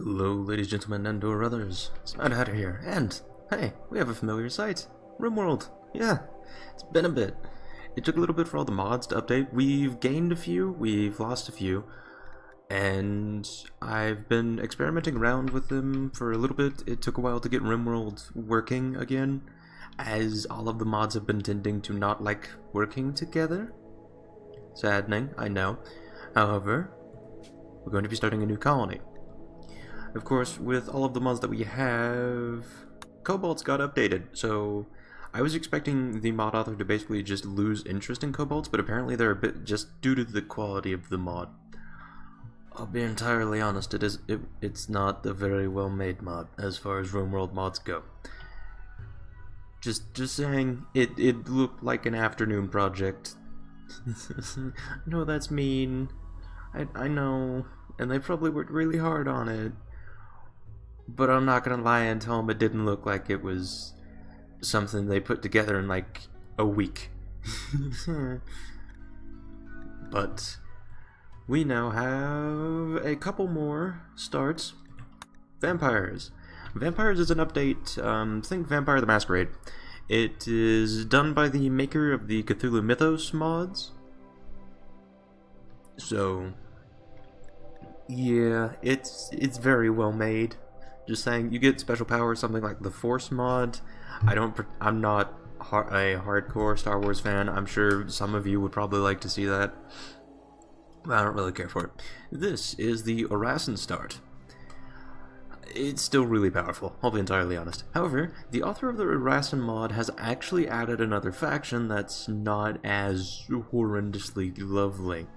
Hello, ladies, gentlemen, and or others. It's Mad Hatter here, and hey, we have a familiar sight. RimWorld. Yeah, it's been a bit. It took a little bit for all the mods to update. We've gained a few, we've lost a few, and I've been experimenting around with them for a little bit. It took a while to get RimWorld working again, as all of the mods have been tending to not like working together. Saddening, I know. However, we're going to be starting a new colony. Of course, with all of the mods that we have, Cobalt's got updated, so I was expecting the mod author to basically just lose interest in Cobalts, but apparently they're a bit just due to the quality of the mod. I'll be entirely honest, it's not a very well made mod as far as RimWorld mods go. Just saying, it looked like an afternoon project. No, that's mean. I know, and they probably worked really hard on it. But I'm not gonna lie and tell them it didn't look like it was something they put together in like a week. But we now have a couple more starts. Vampires. Vampires is an update. Think Vampire the Masquerade. It is done by the maker of the Cthulhu Mythos mods. So yeah, it's very well made. Just saying, you get special powers, something like the Force mod. I'm not a hardcore Star Wars fan. I'm sure some of you would probably like to see that. But I don't really care for it. This is the Orasan start. It's still really powerful, I'll be entirely honest. However, the author of the Orasan mod has actually added another faction that's not as horrendously lovely.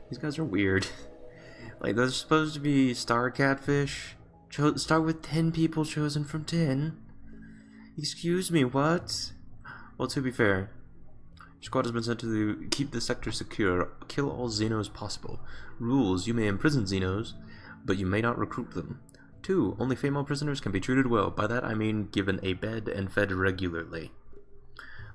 These guys are weird. Like, they're supposed to be star catfish. Start with 10 people chosen from 10. Excuse me, what? Well, to be fair, your squad has been sent to keep the sector secure. Kill all Xenos possible. Rules: you may imprison Xenos, but you may not recruit them. 2. Only female prisoners can be treated well. By that I mean given a bed and fed regularly.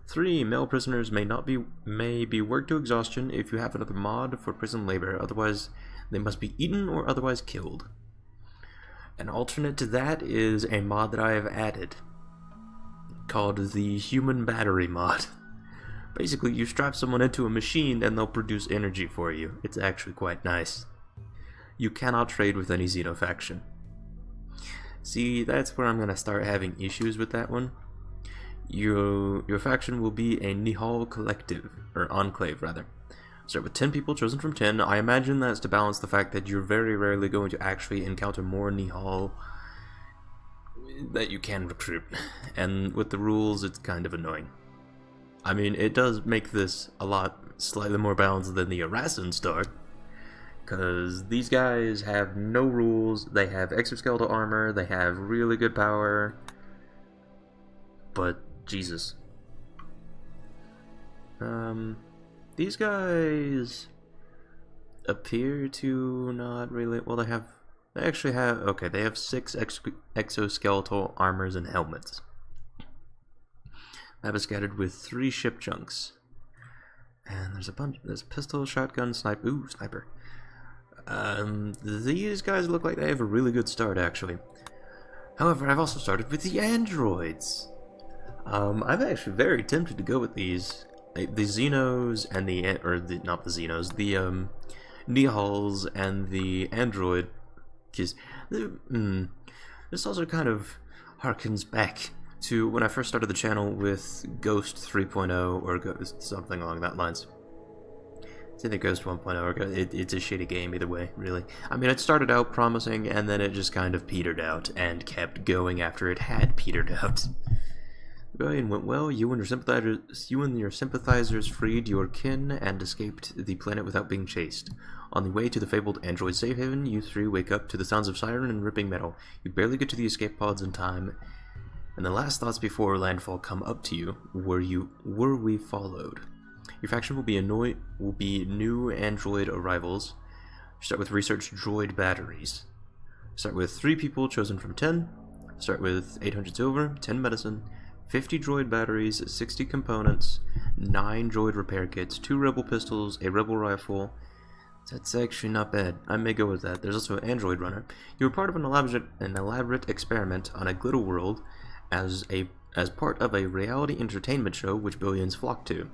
3. Male prisoners may be worked to exhaustion if you have another mod for prison labor, otherwise they must be eaten or otherwise killed. An alternate to that is a mod that I have added, called the Human Battery mod. Basically, you strap someone into a machine and they'll produce energy for you. It's actually quite nice. You cannot trade with any Xenofaction. See, that's where I'm going to start having issues with that one. Your faction will be a Nihal collective, or enclave rather. Start with 10 people chosen from 10. I imagine that's to balance the fact that you're very rarely going to actually encounter more Nihal that you can recruit. And with the rules, it's kind of annoying. I mean, it does make this a lot slightly more balanced than the Orasan start, because these guys have no rules. They have exoskeletal armor, they have really good power, but Jesus. These guys appear to not really, well, they actually have, okay, they have 6 exoskeletal armors and helmets. Map is scattered with 3 ship chunks. And there's pistol, shotgun, sniper. These guys look like they have a really good start, actually. However, I've also started with the androids. I'm actually very tempted to go with these. The Xenos and not the Xenos, the Nihals and the android, because this also kind of harkens back to when I first started the channel with Ghost 3.0 or Ghost something along that lines. It's either Ghost 1.0 or it's a shitty game either way, really. I mean, it started out promising and then it just kind of petered out and kept going after it had petered out. Rebellion went well. You and your sympathizers freed your kin and escaped the planet without being chased. On the way to the fabled android safe haven, you 3 wake up to the sounds of siren and ripping metal. You barely get to the escape pods in time, and the last thoughts before landfall come up to you. Were we followed? Your faction will be new android arrivals. Start with research droid batteries. Start with 3 people chosen from 10. Start with 800 silver, 10 medicine, 50 droid batteries, 60 components, 9 droid repair kits, 2 rebel pistols, a rebel rifle, That's actually not bad. I may go with that. There's also an android runner. You were part of an elaborate experiment on a glitter world as part of a reality entertainment show which billions flocked to.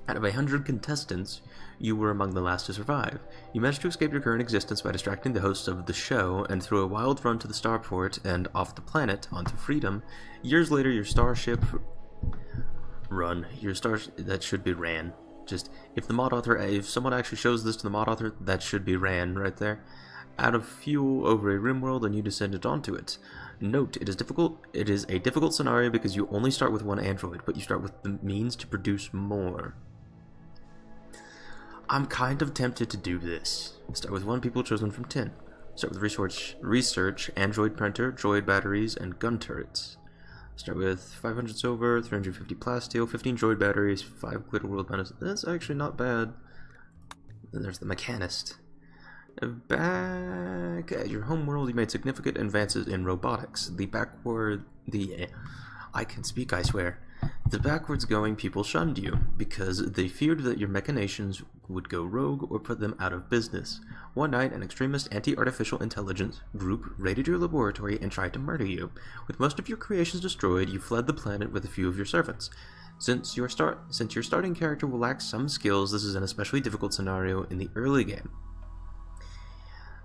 Out of 100 contestants, you were among the last to survive. You managed to escape your current existence by distracting the hosts of the show, and through a wild run to the starport and off the planet onto freedom. Years later, your starship that should be ran. Just, if someone actually shows this to the mod author, that should be ran right there. Out of fuel over a rim world, and you descended onto it. Note, it is a difficult scenario because you only start with one android, but you start with the means to produce more. I'm kind of tempted to do this. Start with 1 people chosen from 10. Start with research, android printer, droid batteries, and gun turrets. Start with 500 silver, 350 plasteel, 15 droid batteries, 5 glitter world banners. That's actually not bad. Then there's the mechanist. Back at your home world, you made significant advances in robotics. I can speak, I swear. The backwards going people shunned you because they feared that your machinations would go rogue or put them out of business. One night, an extremist anti-artificial intelligence group raided your laboratory and tried to murder you. With most of your creations destroyed, you fled the planet with a few of your servants. Since your starting character will lack some skills, this is an especially difficult scenario in the early game.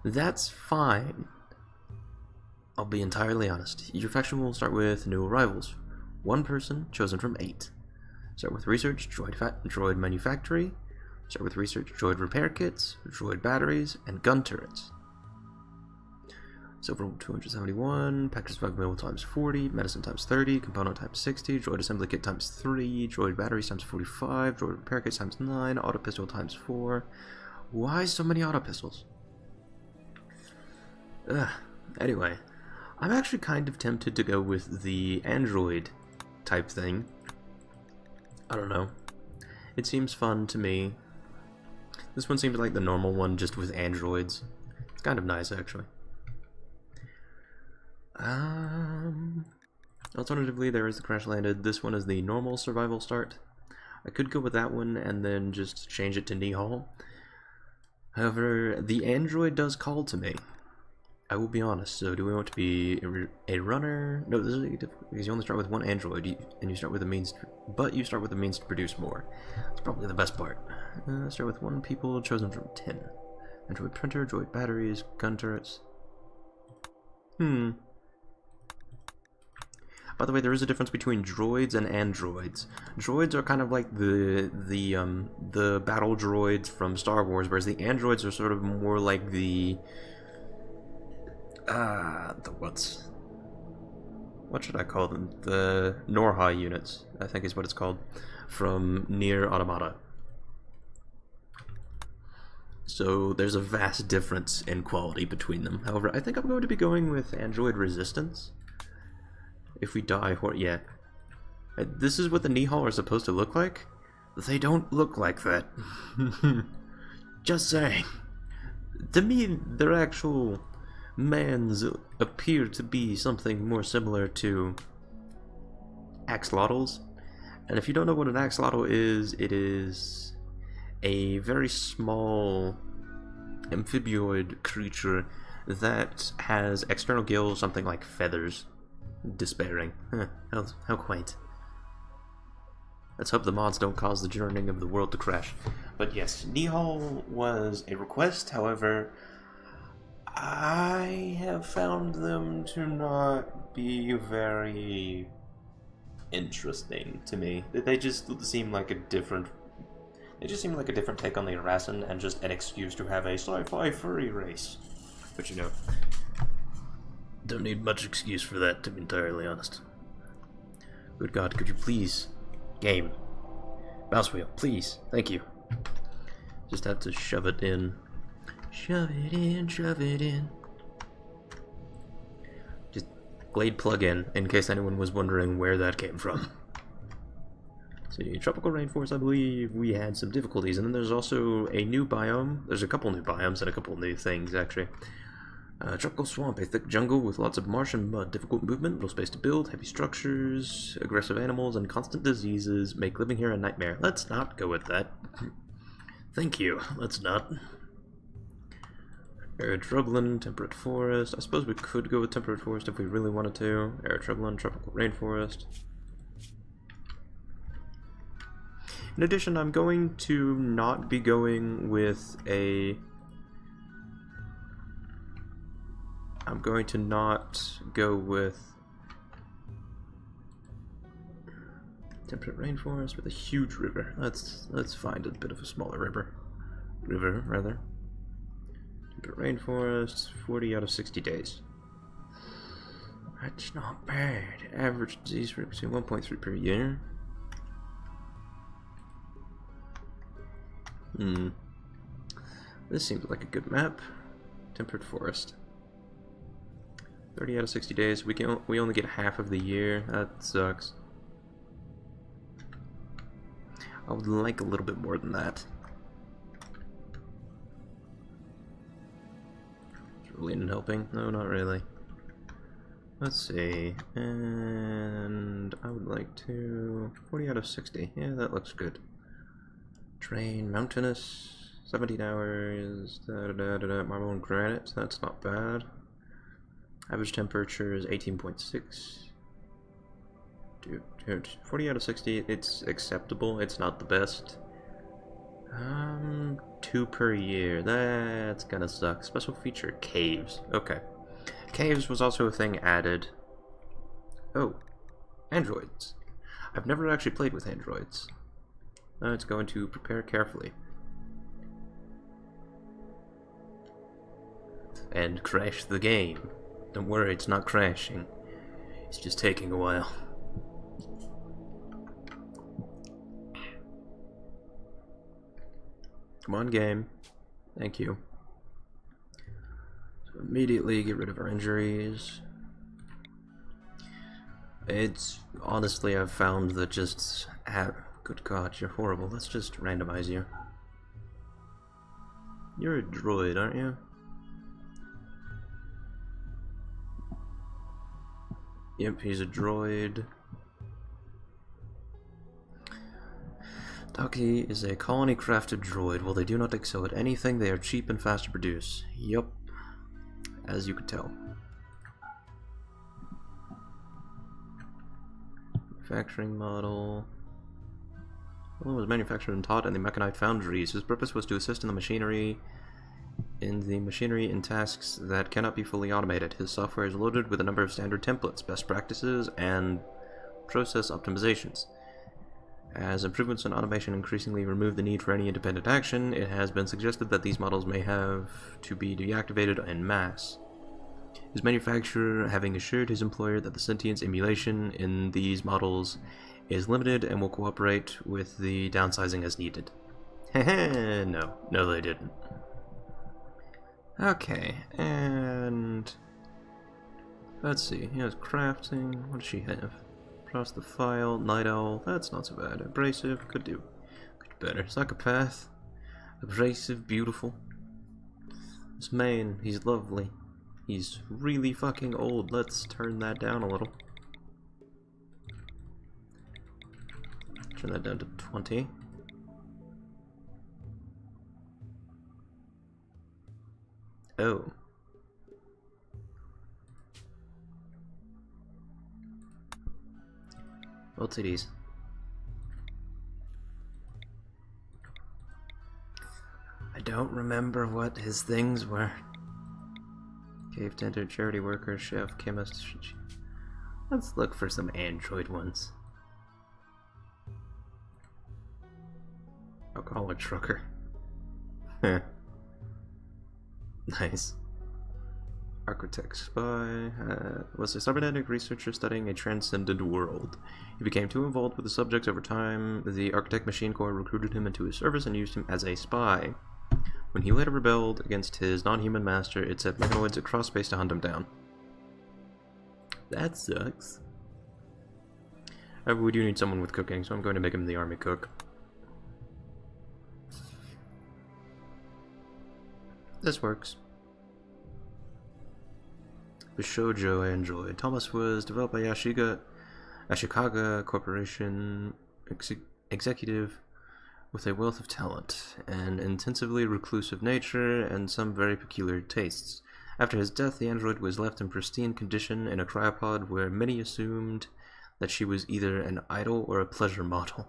That's fine. I'll be entirely honest. Your faction will start with new arrivals. 1 person chosen from 8. Start with research, droid manufactory. Start with research, droid repair kits, droid batteries, and gun turrets. Silver 271, package bug mill times 40, medicine times 30, component times 60, droid assembly kit times 3, droid batteries times 45, droid repair kits times 9, auto pistol times 4. Why so many auto pistols? Anyway, I'm actually kind of tempted to go with the android type thing. I don't know. It seems fun to me. This one seems like the normal one, just with androids. It's kind of nice, actually. Alternatively, there is the crash landed. This one is the normal survival start. I could go with that one and then just change it to Nihal. However, the android does call to me. I will be honest. So, do we want to be a runner? No, this is difficult because you only start with 1 android, and you start with the means, but you start with the means to produce more. That's probably the best part. Start with 1 people chosen from 10. Android printer, droid batteries, gun turrets. By the way, there is a difference between droids and androids. Droids are kind of like the battle droids from Star Wars, whereas the androids are sort of more like the what should I call them? The Norha units, I think is what it's called, from Nier Automata. So there's a vast difference in quality between them. However, I think I'm going to be going with Android Resistance. If we die, yeah. This is what the Nihal are supposed to look like? They don't look like that. Just saying. To me, their actual mans appear to be something more similar to axolotls. And if you don't know what an axolotl is, it is a very small amphibioid creature that has external gills, something like feathers. Despairing. How quaint. Let's hope the mods don't cause the journeying of the world to crash. But yes, Nihal was a request, however, I have found them to not be very interesting to me. They just seem like a different take on the Arasan and just an excuse to have a sci-fi furry race. But you know, don't need much excuse for that, to be entirely honest. Good God, could you please, game, mouse wheel, please, thank you. Just have to shove it in. Shove it in, shove it in. Just Glade plug-in, in case anyone was wondering where that came from. See, tropical rainforest, I believe we had some difficulties, and then there's also a new biome. There's a couple new biomes and a couple new things, actually. Tropical swamp, a thick jungle with lots of marsh and mud, difficult movement, little space to build, heavy structures, aggressive animals, and constant diseases make living here a nightmare. Let's not go with that. Thank you. Let's not. Arid Shrubland, Temperate Forest. I suppose we could go with Temperate Forest if we really wanted to. Arid Shrubland, Tropical Rainforest. In addition, I'm going to not be going with a... I'm going to not go with Temperate Rainforest with a huge river. Let's find a bit of a smaller river. River, rather. Temperate Rainforest, 40 out of 60 days. That's not bad. Average disease frequency 1.3 per year. This seems like a good map. Temperate Forest. 30 out of 60 days. We only get half of the year. That sucks. I would like a little bit more than that. Is Reliant helping? No, not really. Let's see. And I would like to 40 out of 60. Yeah, that looks good. Terrain mountainous. 17 hours. Marble and granite. That's not bad. Average temperature is 18.6. Dude, 40 out of 60, it's acceptable. It's not the best. 2 per year. That's gonna suck. Special feature, caves. Okay. Caves was also a thing added. Oh, androids. I've never actually played with androids. It's going to prepare carefully. And crash the game. Don't worry, it's not crashing. It's just taking a while. Come on, game. Thank you. So immediately get rid of our injuries. It's honestly, I've found that just good God, you're horrible. Let's just randomize you. You're a droid, aren't you? Yep, he's a droid. Taki is a colony-crafted droid. While they do not excel at anything, they are cheap and fast to produce. Yup. As you could tell. Manufacturing model. Well, it was manufactured and taught in the Mechanite foundries. His purpose was to assist in the machinery in tasks that cannot be fully automated. His software is loaded with a number of standard templates, best practices, and process optimizations. As improvements in automation increasingly remove the need for any independent action, it has been suggested that these models may have to be deactivated en masse. His manufacturer having assured his employer that the sentience emulation in these models is limited and will cooperate with the downsizing as needed. Heh, no they didn't. Okay, and let's see, he has crafting. What does she have? Across the file, Night Owl, that's not so bad. Abrasive, could do better. Psychopath, abrasive, beautiful. This man, he's lovely. He's really fucking old. Let's turn that down a little. Turn that down to 20. Oh. Well, titties. I don't remember what his things were. Cave tender, charity worker, chef, chemist. Let's look for some android ones. Alcoholic trucker. Heh. Nice. Architect spy was a cybernetic researcher studying a transcendent world. He became too involved with the subjects over time. The Architect Machine Corps recruited him into his service and used him as a spy. When he later rebelled against his non-human master, it sent mechanoids across space to hunt him down. That sucks. However, we do need someone with cooking, so I'm going to make him the army cook. This works. Bishoujo Android. Thomas was developed by Ashikaga Corporation executive with a wealth of talent, an intensively reclusive nature, and some very peculiar tastes. After his death, the android was left in pristine condition in a cryopod where many assumed that she was either an idol or a pleasure model.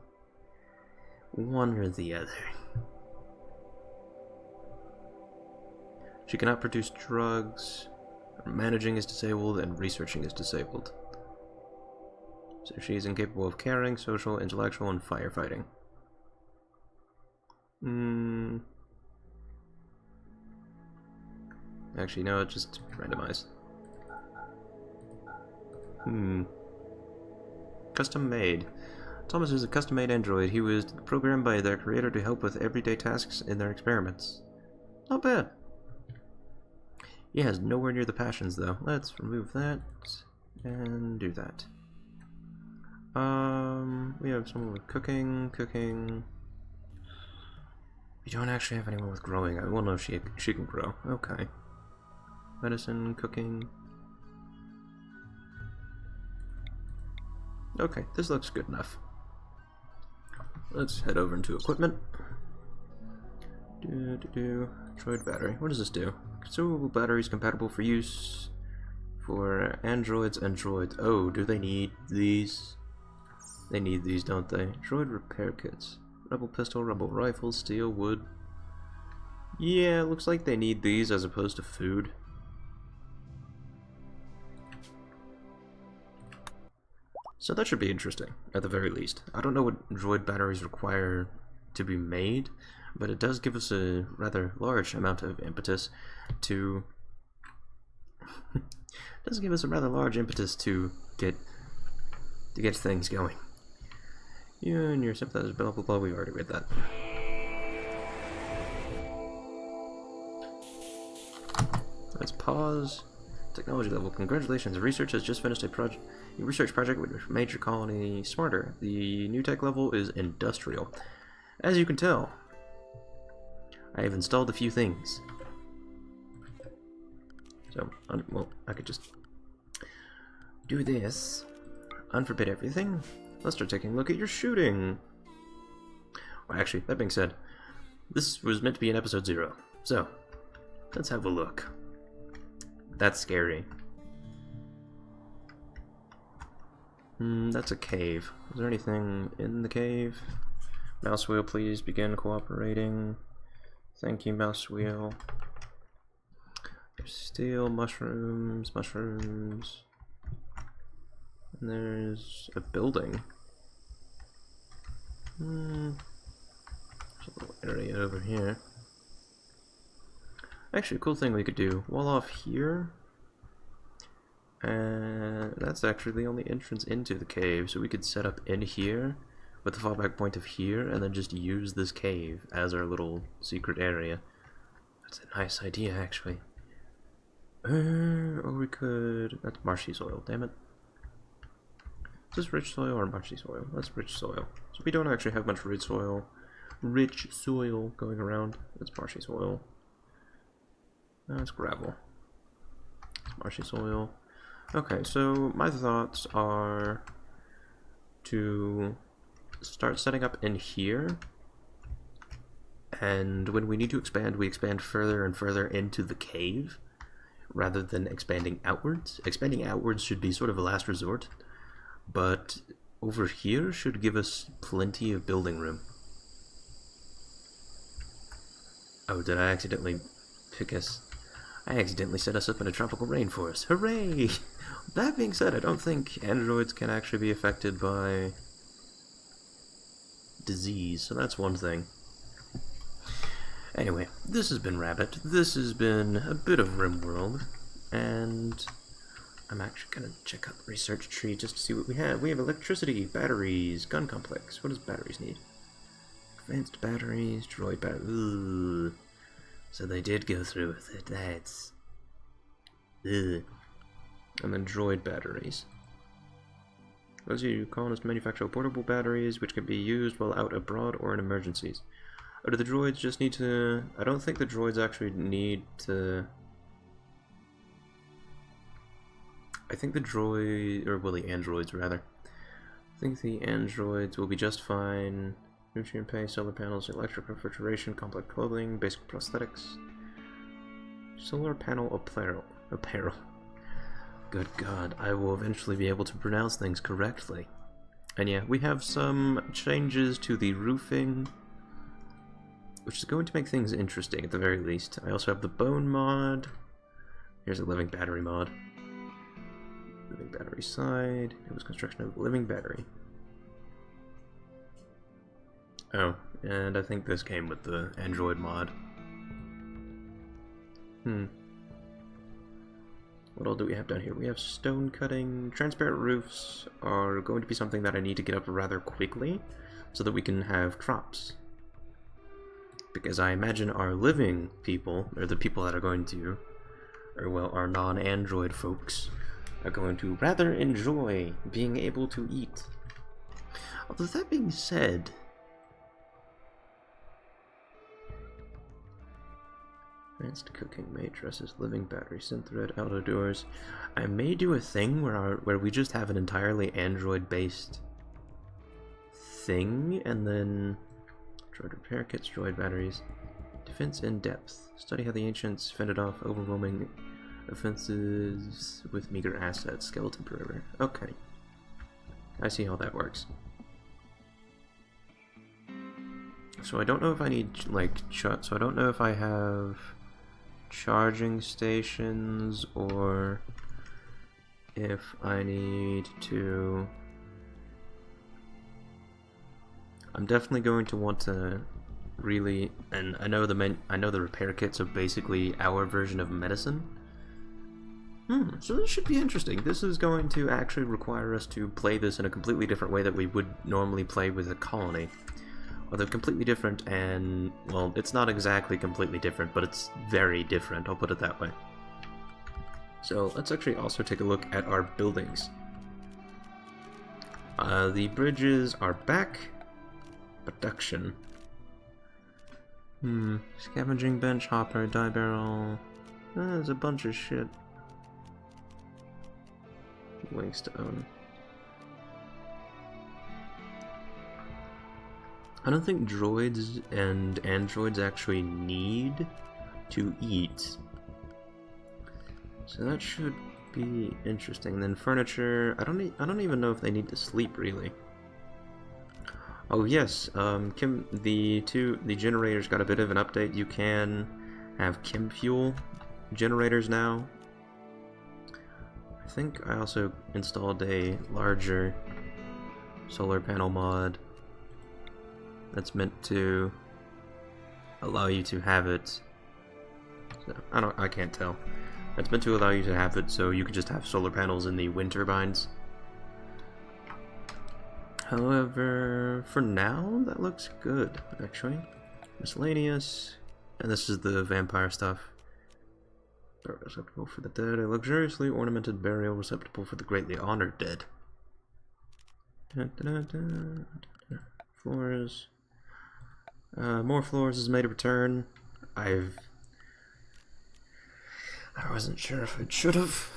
One or the other. She cannot produce drugs. Managing is disabled, and researching is disabled. So she is incapable of caring, social, intellectual, and firefighting. Actually, no, just randomize. Custom made. Thomas is a custom made android. He was programmed by their creator to help with everyday tasks in their experiments. Not bad. He has nowhere near the passions, though. Let's remove that and do that. We have someone with cooking. We don't actually have anyone with growing. I will know she can grow. Okay. Medicine, cooking. Okay, this looks good enough. Let's head over into equipment. Droid battery. What does this do? Consumable batteries compatible for use for androids and droids. Oh, do they need these? They need these, don't they? Droid repair kits. Rebel pistol, rebel rifle, steel, wood. Yeah, looks like they need these as opposed to food. So that should be interesting, at the very least. I don't know what droid batteries require to be made, but it does give us a rather large amount of impetus to... does give us a rather large impetus to get things going. You and your sympathizers, blah blah blah, we already read that. Let's pause. Technology level. Congratulations, research has just finished a research project which made your colony smarter. The new tech level is industrial. As you can tell, I have installed a few things. So, well, I could just do this. Unforbid everything. Let's start taking a look at your shooting. Well, actually, that being said, this was meant to be in episode 0. So, let's have a look. That's scary. That's a cave. Is there anything in the cave? Mouse wheel, please begin cooperating. Thank you, mouse wheel. There's steel, mushrooms. And there's a building. There's a little area over here. Actually, a cool thing we could do, wall off here, and that's actually the only entrance into the cave, so we could set up in here with the fallback point of here, and then just use this cave as our little secret area. That's a nice idea, actually. Or we could... that's marshy soil, damn it. Is this rich soil or marshy soil? That's rich soil. So we don't actually have much rich soil going around. That's marshy soil. That's gravel. It's marshy soil. Okay, so my thoughts are to start setting up in here, and when we need to expand, we expand further and further into the cave rather than expanding outwards. Expanding outwards should be sort of a last resort, but over here should give us plenty of building room. Oh, did I accidentally pick us? I accidentally set us up in a tropical rainforest. Hooray! That being said, I don't think androids can actually be affected by disease, so that's one thing. Anyway, this has been Rabbit. This has been a bit of RimWorld, and I'm actually gonna check out the research tree just to see what we have. We have electricity, batteries, gun complex. What does batteries need? Advanced batteries, droid batteries. Ooh. So they did go through with it. That's... ugh. And then droid batteries. Those you colonists manufacture portable batteries which can be used while out abroad or in emergencies. Or do the droids just need to... I don't think the droids actually need to... I think the droid... or well, the androids rather. I think the androids will be just fine nutrient pay, solar panels, electric refrigeration, complex clothing, basic prosthetics. Solar panel apparel. Good God, I will eventually be able to pronounce things correctly. And yeah, we have some changes to the roofing, which is going to make things interesting at the very least. I also have the bone mod. Here's a living battery mod. Living battery side. It was construction of living battery. Oh, and I think this came with the Android mod. What all do we have down here? We have stone cutting. Transparent roofs are going to be something that I need to get up rather quickly so that we can have crops. Because I imagine our living people, or the people that are going to, or well, our non-Android folks, are going to rather enjoy being able to eat. Although that being said, advanced cooking, matrices, living battery, synthread, outdoors. I may do a thing where we just have an entirely Android-based thing, and then droid repair kits, droid batteries, defense in depth. Study how the ancients fended off overwhelming offenses with meager assets. Skeleton perimeter. Okay, I see how that works. So I don't know if I need so I don't know if I have charging stations or if I need to. I'm definitely going to want to really, and I know the repair kits are basically our version of medicine. So this should be interesting. This is going to actually require us to play this in a completely different way that we would normally play with a colony. Although completely different, and, well, it's not exactly completely different, but it's very different, I'll put it that way. So let's actually also take a look at our buildings. The bridges are back. Production. Scavenging bench, hopper, dye barrel. There's a bunch of shit. Links to own. I don't think droids and androids actually need to eat. So that should be interesting. Then furniture, I don't even know if they need to sleep really. Oh yes, the generators got a bit of an update. You can have chem fuel generators now. I think I also installed a larger solar panel mod that's meant to allow you to have it. So, I can't tell. It's meant to allow you to have it so you can just have solar panels in the wind turbines. However, for now, that looks good, actually. Miscellaneous, and this is the vampire stuff. A receptacle for the dead, a luxuriously ornamented burial receptacle for the greatly honored dead. Floors. More floors has made a return. I wasn't sure if it should have,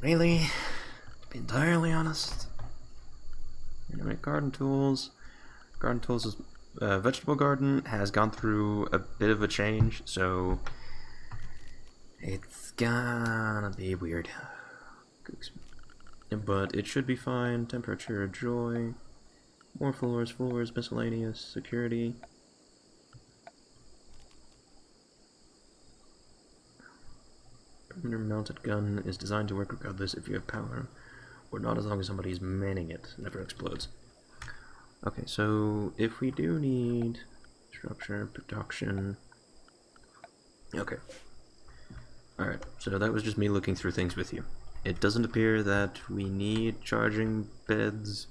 really, to be entirely honest. Anyway, garden tools. Garden tools is vegetable garden has gone through a bit of a change, so it's gonna be weird. But it should be fine. Temperature, joy. More floors, miscellaneous, security. Perimeter mounted gun is designed to work regardless if you have power or not, as long as somebody is manning it. It never explodes. Okay, so if we do need structure, production. Okay. Alright, so that was just me looking through things with you. It doesn't appear that we need charging beds,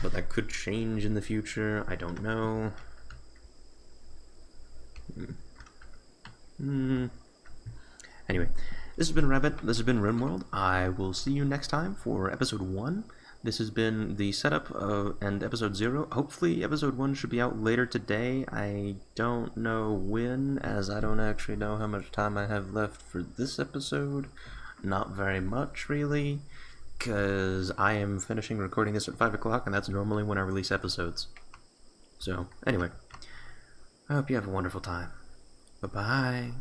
but that could change in the future. I don't know. Anyway, this has been Rabbit. This has been RimWorld. I will see you next time for episode 1. This has been the setup and episode 0. Hopefully episode 1 should be out later today. I don't know when, as I don't actually know how much time I have left for this episode. Not very much, really, because I am finishing recording this at 5 o'clock, and that's normally when I release episodes. So, anyway, I hope you have a wonderful time. Bye-bye.